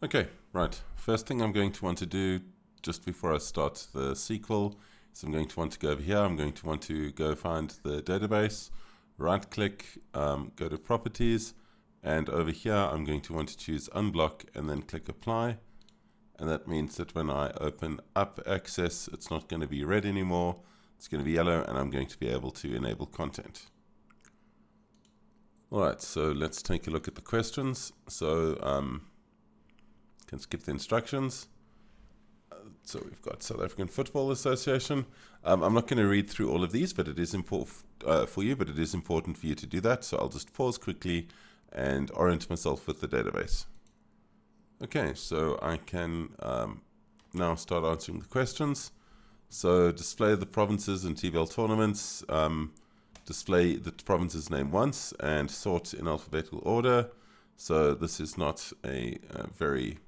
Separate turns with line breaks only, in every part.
Okay, right. First thing I'm going to want to do just before I start the SQL is I'm going to want to go over here. I'm going to want to go find the database, right click, go to properties, and over here I'm going to want to choose unblock and then click apply. And that means that when I open up access, it's not going to be red anymore. It's going to be yellow, and I'm going to be able to enable content. All right, so let's take a look at the questions. So can skip the instructions. So we've got South African Football Association. I'm not going to read through all of these, but it is important for you, but it is important for you to do that. So I'll just pause quickly and orient myself with the database. Okay, so I can now start answering the questions. So display the provinces and TVL tournaments, display the province's name once, and sort in alphabetical order. So this is not a very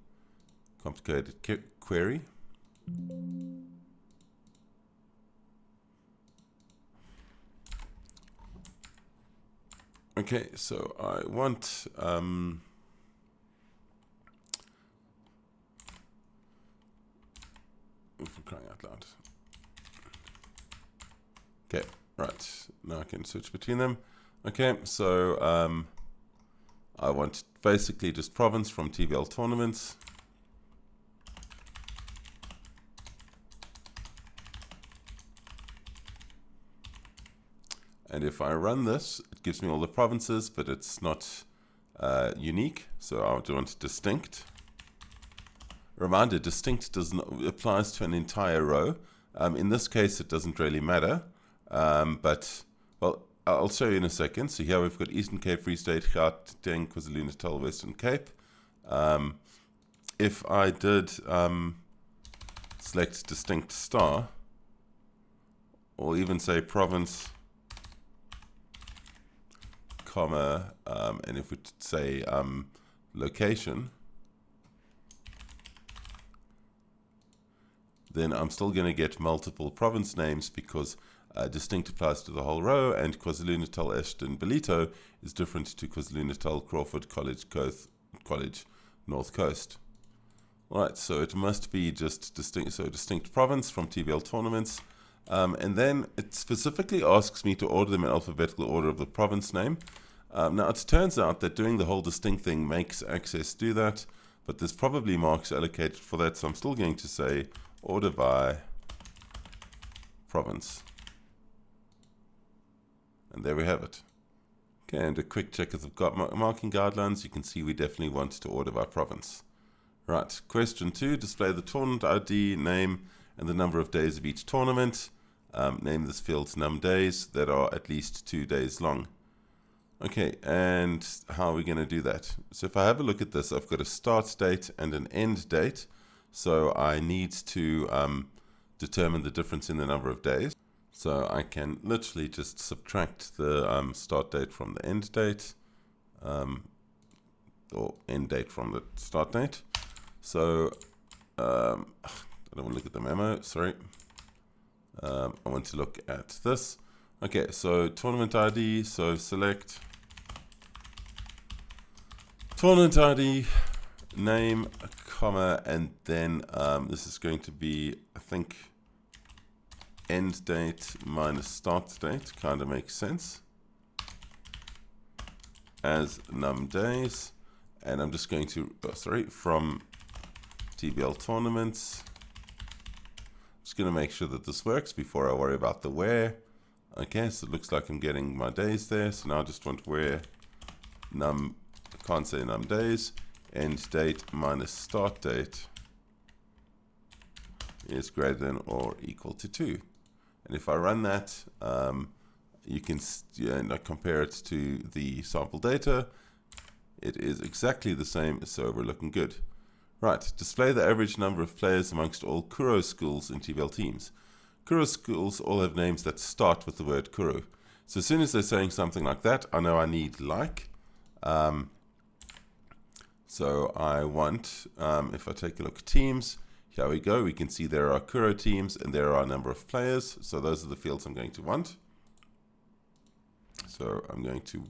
complicated query. Okay, so I want for crying out loud. Okay, right. Now I can switch between them. Okay, so I want basically just province from TVL tournaments. And if I run this, it gives me all the provinces, but it's not unique. So I would want distinct. Reminder, distinct applies to an entire row. In this case, it doesn't really matter. But, well, I'll show you in a second. So here we've got Eastern Cape, Free State, Gauteng, KwaZulu-Natal, Western Cape. If I did select distinct star, or even say province, comma, and if we say location, then I'm still going to get multiple province names because distinct applies to the whole row, and KwaZulu-Natal, Ashton, Ballito is different to KwaZulu-Natal, Crawford, College, North Coast. All right, so it must be just distinct, so distinct province from TVL tournaments. And then it specifically asks me to order them in alphabetical order of the province name. Now, it turns out that doing the whole distinct thing makes Access do that, but there's probably marks allocated for that, so I'm still going to say order by province. And there we have it. Okay, and a quick check of the marking guidelines. You can see we definitely want to order by province. Right, question 2, display the tournament ID, name, and the number of days of each tournament. Name this field's num days that are at least 2 days long. Okay, and how are we going to do that? So if I have a look at this, I've got a start date and an end date. So I need to determine the difference in the number of days. So I can literally just subtract the start date from the end date, or end date from the start date. So I don't want to look at the memo, sorry. I want to look at this. Okay, so tournament ID, so select tournament ID, name, comma, and then this is going to be, I think, end date minus start date, kind of makes sense, as num days. And I'm just going to, from TBL tournaments. Just going to make sure that this works before I worry about the where. Okay, so it looks like I'm getting my days there. So now I just want where num, I can't say num days, end date minus start date is greater than or equal to 2. And if I run that, you can compare it to the sample data. It is exactly the same, so we're looking good. Right, display the average number of players amongst all Kuro schools in TVL teams. Kuro schools all have names that start with the word Kuro. So as soon as they're saying something like that, I know I need like. So I want, if I take a look at teams, here we go. We can see there are Kuro teams and there are a number of players. So those are the fields I'm going to want. So I'm going to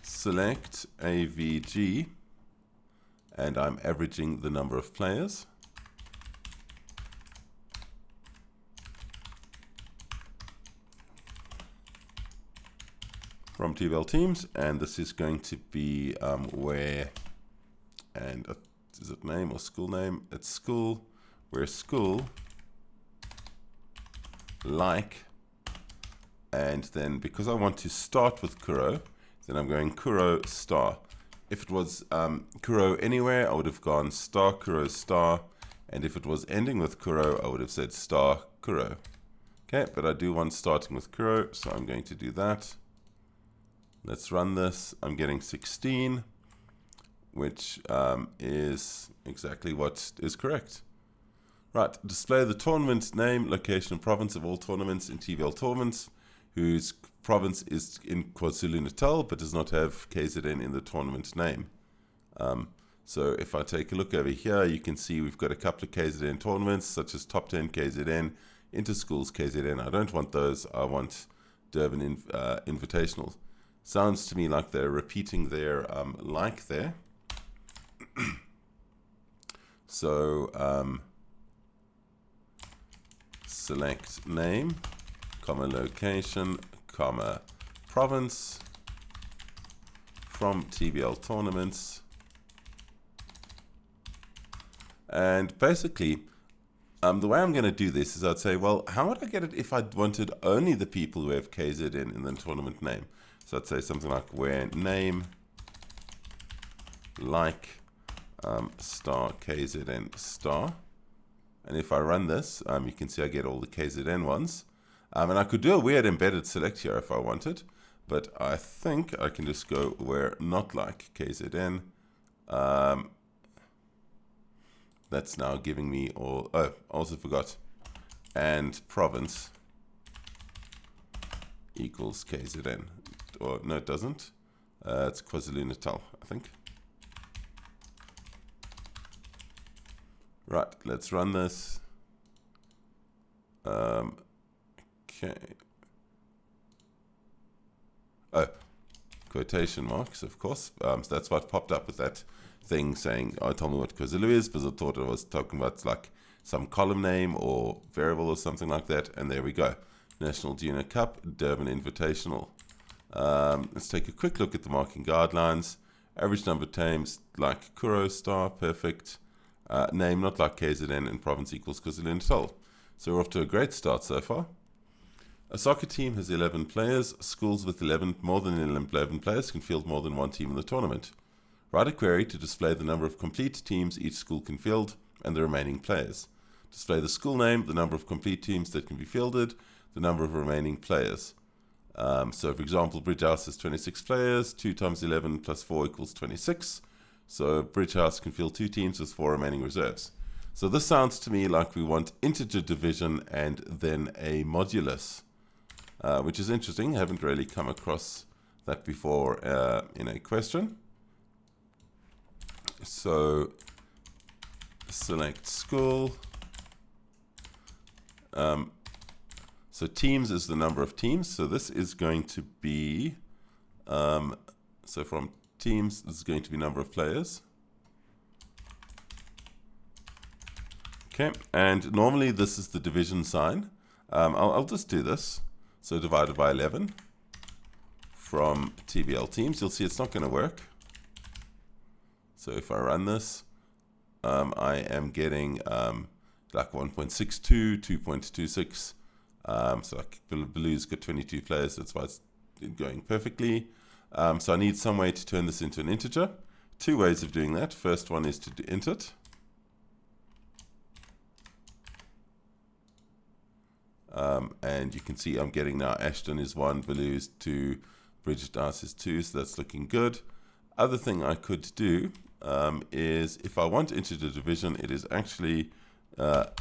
select AVG and I'm averaging the number of players. From TBL teams, and this is going to be where, and is it name or school name? It's school, where school, like, and then because I want to start with Kuro, then I'm going Kuro star. If it was Kuro anywhere, I would have gone star Kuro star, and if it was ending with Kuro, I would have said star Kuro. Okay, but I do want starting with Kuro, so I'm going to do that. Let's run this. I'm getting 16, which is exactly what is correct. Right, display the tournament name, location, and province of all tournaments in TBL tournaments, whose province is in KwaZulu-Natal, but does not have KZN in the tournament name. So if I take a look over here, you can see we've got a couple of KZN tournaments, such as Top 10 KZN, Interschools KZN. I don't want those. I want Durban Invitational. Sounds to me like they're repeating their like there. So select name, comma location, comma province from TBL tournaments. And basically, the way I'm going to do this is I'd say, well, how would I get it if I wanted only the people who have KZN in the tournament name? So I'd say something like where name, like, star KZN star. And if I run this, you can see I get all the KZN ones. And I could do a weird embedded select here if I wanted, but I think I can just go where not like KZN. That's now giving me all, oh, also forgot, and province equals KZN. Or no, it doesn't. It's KwaZulu-Natal, I think. Right, let's run this. Okay. Oh, quotation marks, of course. So that's what popped up with that thing saying, oh, tell me what KwaZulu is, because I thought I was talking about like some column name or variable or something like that. And there we go. National Junior Cup, Durban Invitational. Let's take a quick look at the marking guidelines. Average number of times like Kuro star, perfect. Name not like KZN, and province equals KwaZulu-Natal. So we're off to a great start so far. A soccer team has 11 players. Schools with more than 11 players can field more than one team in the tournament. Write a query to display the number of complete teams each school can field and the remaining players. Display the school name, the number of complete teams that can be fielded, the number of remaining players. So for example, Bridge House has 26 players, 2 times 11 plus 4 equals 26. So Bridge House can field 2 teams with 4 remaining reserves. So this sounds to me like we want integer division and then a modulus, which is interesting. I haven't really come across that before in a question. So select school. So teams is the number of teams. So this is going to be, so from teams, this is going to be number of players. Okay, and normally this is the division sign. I'll just do this. So divided by 11 from TBL teams. You'll see it's not going to work. So if I run this, I am getting like 1.62, 2.26. So like Blue's got 22 players. That's why it's going perfectly. So I need some way to turn this into an integer. 2 ways of doing that. First one is to int it. And you can see I'm getting now Ashton is 1, Blue is 2, Bridget Dice is 2, so that's looking good. Other thing I could do is if I want integer division, it is actually the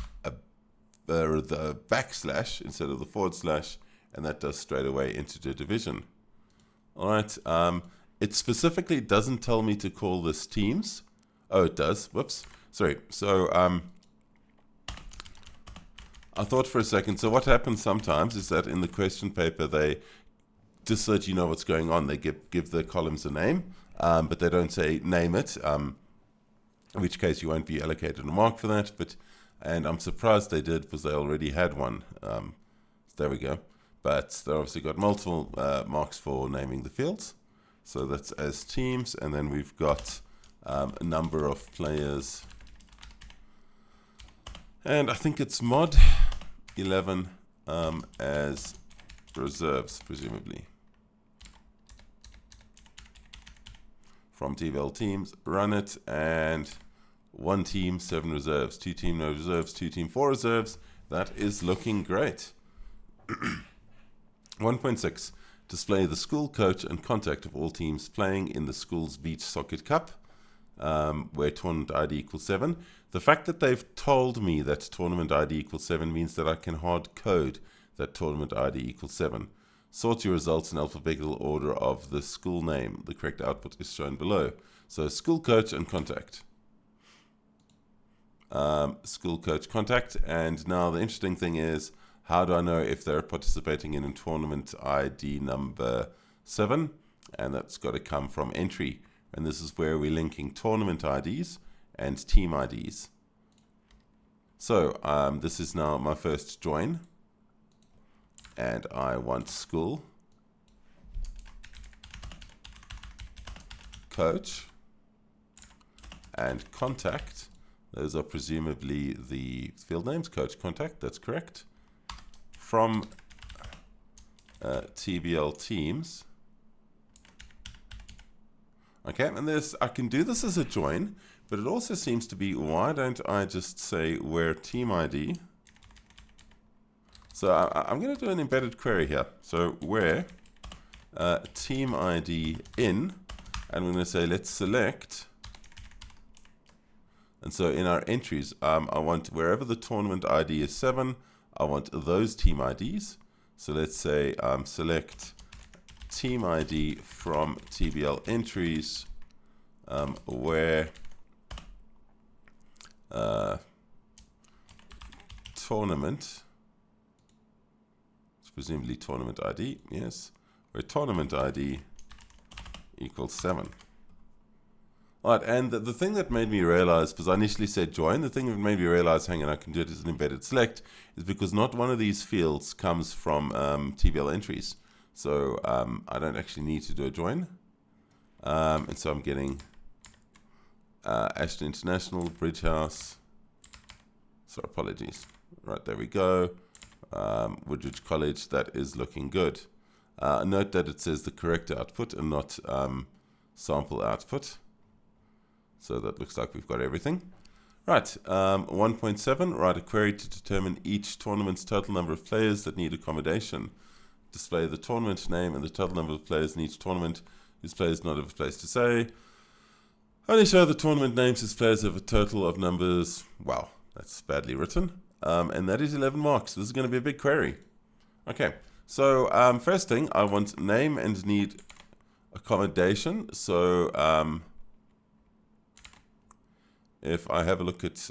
backslash instead of the forward slash, and that does straight away integer division. All right, it specifically doesn't tell me to call this teams. Oh, it does. Whoops. Sorry. So I thought for a second, so what happens sometimes is that in the question paper, they, just so that you know what's going on, they give the columns a name, but they don't say name it. in which case you won't be allocated a mark for that. And I'm surprised they did, because they already had one. There we go. But they obviously got multiple marks for naming the fields. So that's as teams, and then we've got a number of players. And I think it's mod 11 as reserves, presumably. From TBL teams, run it, and 1 team, 7 reserves, 2 team, no reserves, 2 team, 4 reserves. That is looking great. 1.6, display the school coach and contact of all teams playing in the school's beach soccer cup, where tournament ID equals 7. The fact that they've told me that tournament ID equals 7 means that I can hard code that tournament ID equals 7. Sort your results in alphabetical order of the school name. The correct output is shown below. So school coach and contact. School coach contact. And now the interesting thing is, how do I know if they're participating in a tournament ID number 7? And that's got to come from entry. And this is where we're linking tournament IDs and team IDs. So this is now my first join. And I want school coach and contact. Those are presumably the field names. Coach, contact, that's correct. From TBL teams. Okay, and I can do this as a join, but it also seems to be, why don't I just say where team ID? So I'm going to do an embedded query here. So where team ID in, and we're going to say let's select. And so in our entries, I want wherever the tournament ID is 7, I want those team IDs. So let's say select team ID from TBL entries, where tournament, it's presumably tournament ID, yes, where tournament ID equals 7. All right, and the thing that made me realize, because I initially said join, the thing that made me realize, hang on, I can do it as an embedded select, is because not one of these fields comes from TBL entries. So I don't actually need to do a join. And so I'm getting Ashton International, Bridge House. So apologies. Right, there we go. Woodridge College, that is looking good. Note that it says the correct output and not sample output. So that looks like we've got everything. Right, 1.7, write a query to determine each tournament's total number of players that need accommodation. Display the tournament name and the total number of players in each tournament whose players not have a place to stay. Only show the tournament names whose players have a total of numbers. Wow, that's badly written. And that is 11 marks. This is going to be a big query. Okay, so first thing, I want name and need accommodation. So if I have a look at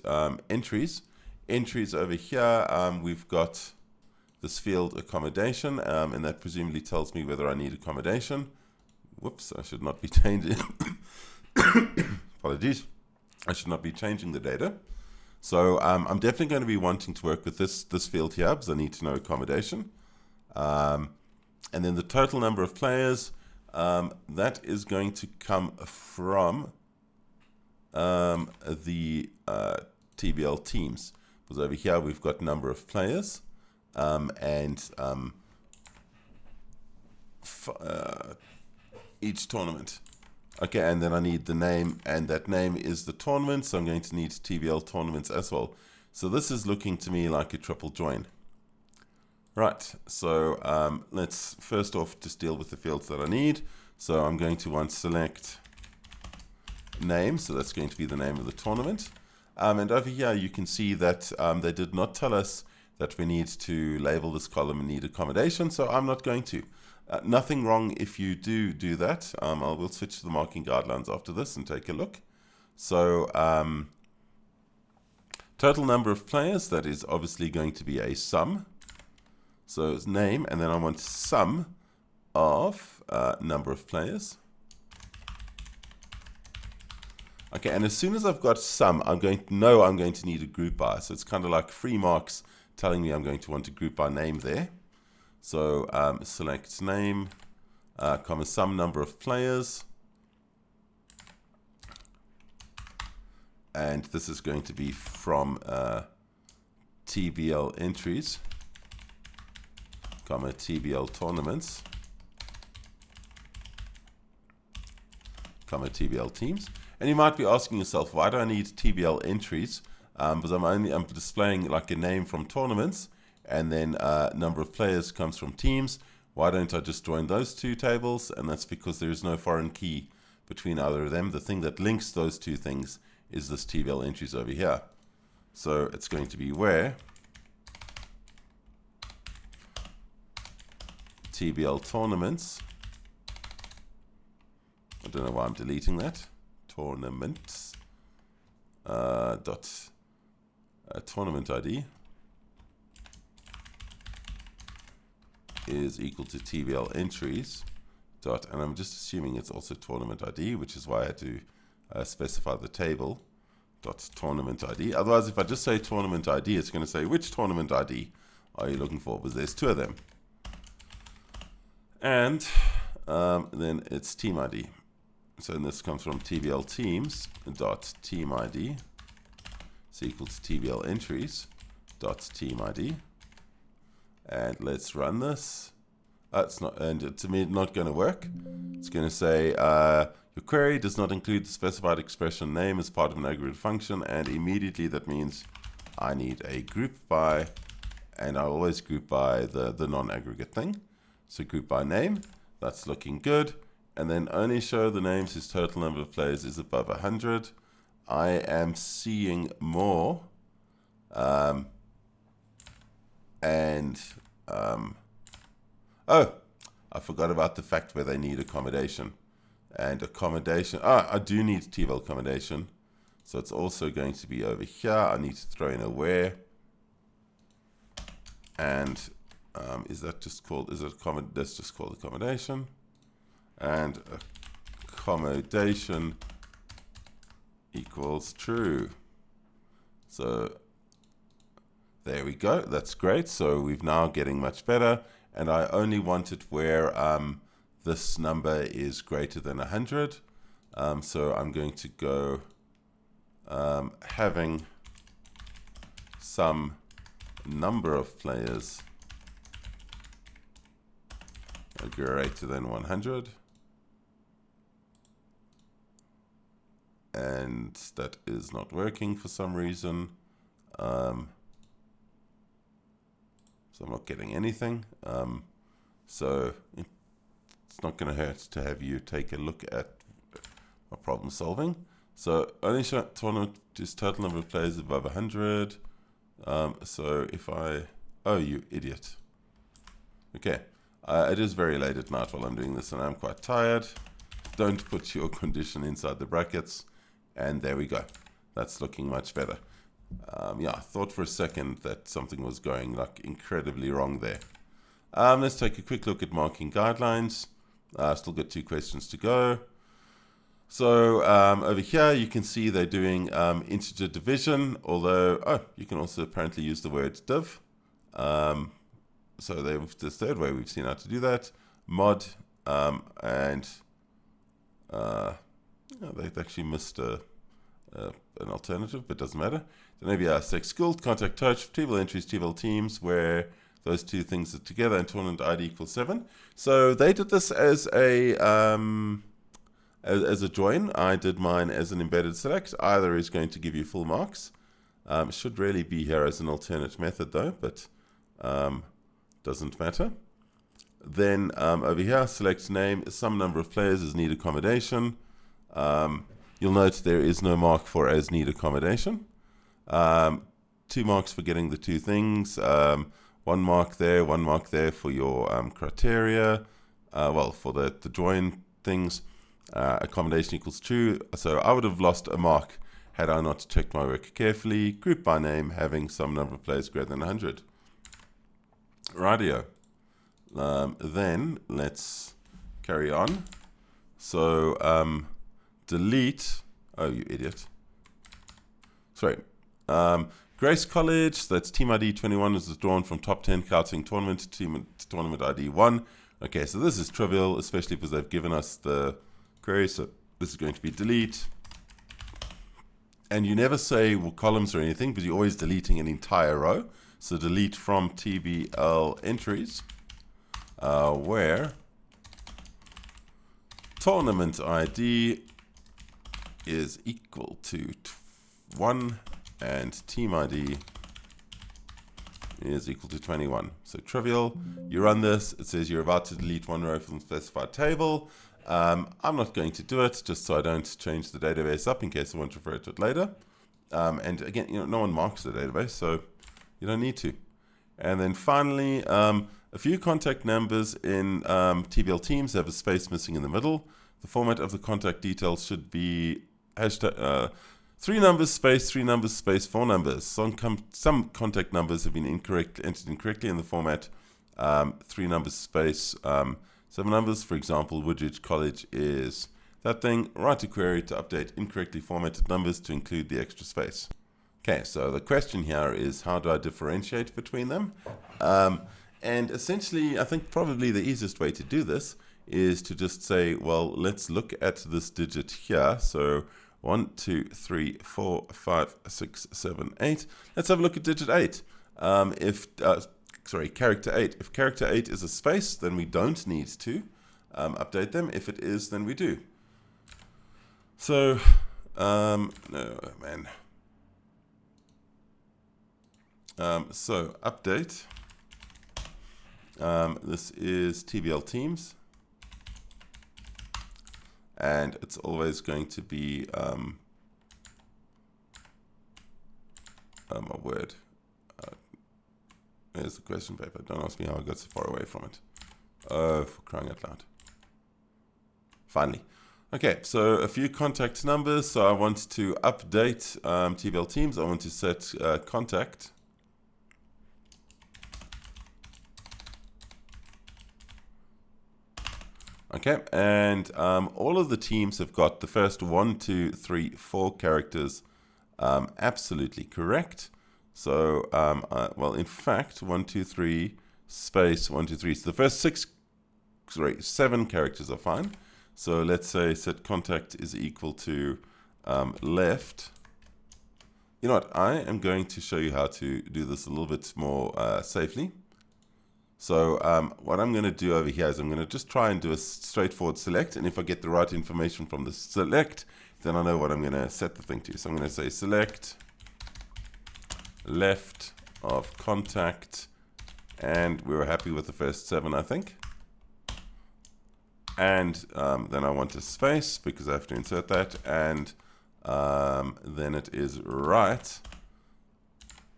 entries over here, we've got this field accommodation, and that presumably tells me whether I need accommodation. Whoops, I should not be changing. Apologies. I should not be changing the data. So I'm definitely going to be wanting to work with this field here, because I need to know accommodation. And then the total number of players, that is going to come from the TBL teams. Because over here we've got number of players. Each tournament. Okay, and then I need the name, and that name is the tournament, so I'm going to need TBL tournaments as well. So this is looking to me like a triple join. Right, so let's first off just deal with the fields that I need. So I'm going to want select name, so that's going to be the name of the tournament. And over here you can see that they did not tell us that we need to label this column and need accommodation, so I'm not going to. Nothing wrong if you do that. We'll switch to the marking guidelines after this and take a look. So total number of players, that is obviously going to be a sum. So it's name, and then I want sum of number of players. Okay, and as soon as I've got sum, I'm going to know I'm going to need a group by. So it's kind of like free marks telling me I'm going to want a group by name there. So select name, comma sum number of players. And this is going to be from TBL entries, comma TBL tournaments, comma TBL teams. And you might be asking yourself, why do I need TBL entries? Because I'm displaying like a name from tournaments, and then number of players comes from teams. Why don't I just join those two tables? And that's because there is no foreign key between either of them. The thing that links those two things is this TBL entries over here. So it's going to be where TBL tournaments. I don't know why I'm deleting that. Tournaments tournament ID is equal to TBL entries dot, and I'm just assuming it's also tournament ID, which is why I had to specify the table dot tournament ID. Otherwise, if I just say tournament ID, it's going to say which tournament ID are you looking for, because there's two of them. And then it's team ID. So this comes from TBL teams dot team ID is equal to TBL entries dot team ID. And let's run this. It's not, and to me, not going to work. It's going to say your query does not include the specified expression name as part of an aggregate function, and immediately that means I need a group by, and I always group by the non-aggregate thing. So group by name, that's looking good. And then only show the names whose total number of players is above 100. I am seeing more. Oh, I forgot about the fact where they need accommodation. And accommodation, I do need TBL accommodation. So it's also going to be over here. I need to throw in a where. And is that just called, that's just called accommodation. And accommodation equals true. So there we go. That's great. So we're now getting much better. And I only want it where this number is greater than 100. So I'm going to go having some number of players greater than 100. And that is not working for some reason. So I'm not getting anything. So it's not going to hurt to have you take a look at my problem solving. So only tournament is total number of players above 100. So if I, oh, you idiot. Okay, it is very late at night while I'm doing this and I'm quite tired. Don't put your condition inside the brackets. And there we go. That's looking much better. Yeah, I thought for a second that something was going like incredibly wrong there. Let's take a quick look at marking guidelines. Still got 2 questions to go. So over here you can see they're doing integer division, although you can also apparently use the word div. So the third way we've seen how to do that. Mod and they've actually missed an alternative, but it doesn't matter. Then maybe select school, contact touch, TBL entries, TBL teams, where those two things are together, and tournament ID equals 7. So they did this as a join. I did mine as an embedded select. Either is going to give you full marks. Should really be here as an alternate method though, but doesn't matter. Then over here, select name, some number of players as need accommodation. You'll note there is no mark for as need accommodation. 2 marks for getting the 2 things. 1 mark there, 1 mark there for your criteria. Well, for the join things. Accommodation equals true. So I would have lost a mark had I not checked my work carefully. Group by name, having some number of players greater than 100. Rightio. Then let's carry on. So delete. Oh, you idiot. Sorry. Grace College, that's team ID 21 is withdrawn from top 10 counting tournament to tournament ID 1. Okay, so this is trivial, especially because they've given us the query. So this is going to be delete. And you never say columns or anything, because you're always deleting an entire row. So delete from TBL entries, where tournament ID is equal to 1 and team ID is equal to 21. So trivial. You run this. It says you're about to delete one row from the specified table. I'm not going to do it, just so I don't change the database up in case I want to refer to it later. And again, no one marks the database, so you don't need to. And then finally, a few contact numbers in TBL teams have a space missing in the middle. The format of the contact details should be hashtag 3 numbers space 3 numbers space 4 numbers. Some contact numbers have been entered incorrectly in the format 3 numbers space 7 numbers. For example, Woodridge College is that thing. Write a query to update incorrectly formatted numbers to include the extra space. Okay, so the question here is, how do I differentiate between them? And essentially, I think probably the easiest way to do this is to just say, well, let's look at this digit here. So 1, 2, 3, 4, 5, 6, 7, 8. Let's have a look at digit 8. Character 8. If character 8 is a space, then we don't need to update them. If it is, then we do. So, no, man. So, update. This is TBL teams. And it's always going to be a word. There's the question paper. Don't ask me how I got so far away from it. Oh, for crying out loud. Finally. Okay, so a few contact numbers. So I want to update TBL teams. I want to set contact. Okay, and all of the teams have got the first 1, 2, 3, 4 characters absolutely correct. So, well, in fact, 1, 2, 3, space, 1, 2, 3. So the first 7 characters are fine. So let's say set contact is equal to left. You know what? I am going to show you how to do this a little bit more safely. So what I'm going to do over here is I'm going to just try and do a straightforward select. And if I get the right information from the select, then I know what I'm going to set the thing to. So I'm going to say select left of contact. And we were happy with the first 7, I think. And then I want a space because I have to insert that. And then it is right.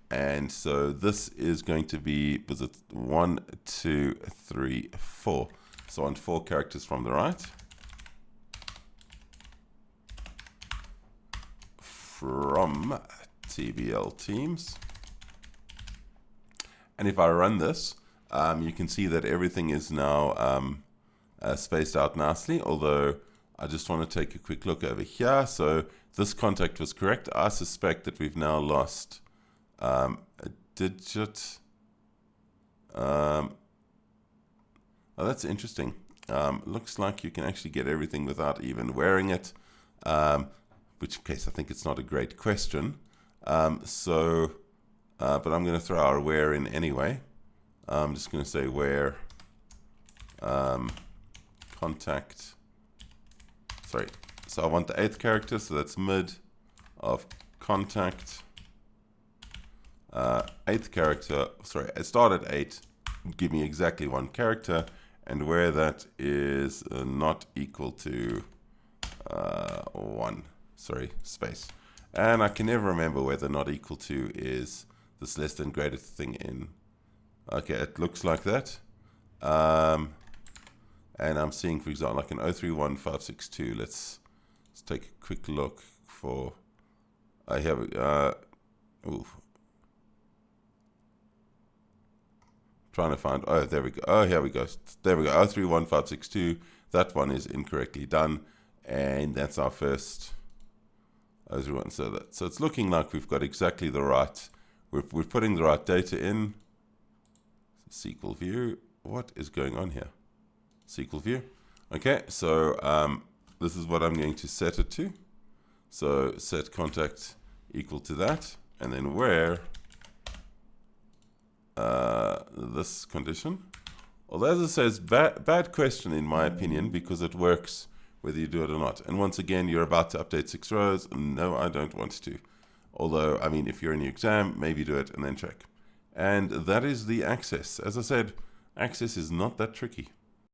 And so this is going to be, was it 1, 2, 3, 4. So on 4 characters from the right. From TBL teams. And if I run this, you can see that everything is now spaced out nicely, although I just want to take a quick look over here. So this contact was correct. I suspect that we've now lost a digit. Oh, that's interesting. Looks like you can actually get everything without even wearing it, which case I think it's not a great question. But I'm going to throw our where in anyway. I'm just going to say where contact. Sorry. So I want the 8th character, so that's mid of contact. 8th character, sorry, I start at 8, give me exactly 1 character, and where that is not equal to 1, sorry, space. And I can never remember whether not equal to is this less than greater thing in. Okay, it looks like that. And I'm seeing, for example, like an 031562. Let's take a quick look for. I have. Trying to find. Oh, there we go. Oh, here we go. There we go. 031562. That one is incorrectly done, and that's our first. as we want. So it's looking like we've got exactly the right, we're putting the right data in. SQL view, what is going on here? SQL view. Okay, so this is what I'm going to set it to. So set contact equal to that, and then where this condition. Although as it says, bad question in my opinion, because it works whether you do it or not. And once again, you're about to update 6 rows. No, I don't want to. Although, I mean, if you're in your exam, maybe do it and then check. And that is the access. As I said, access is not that tricky.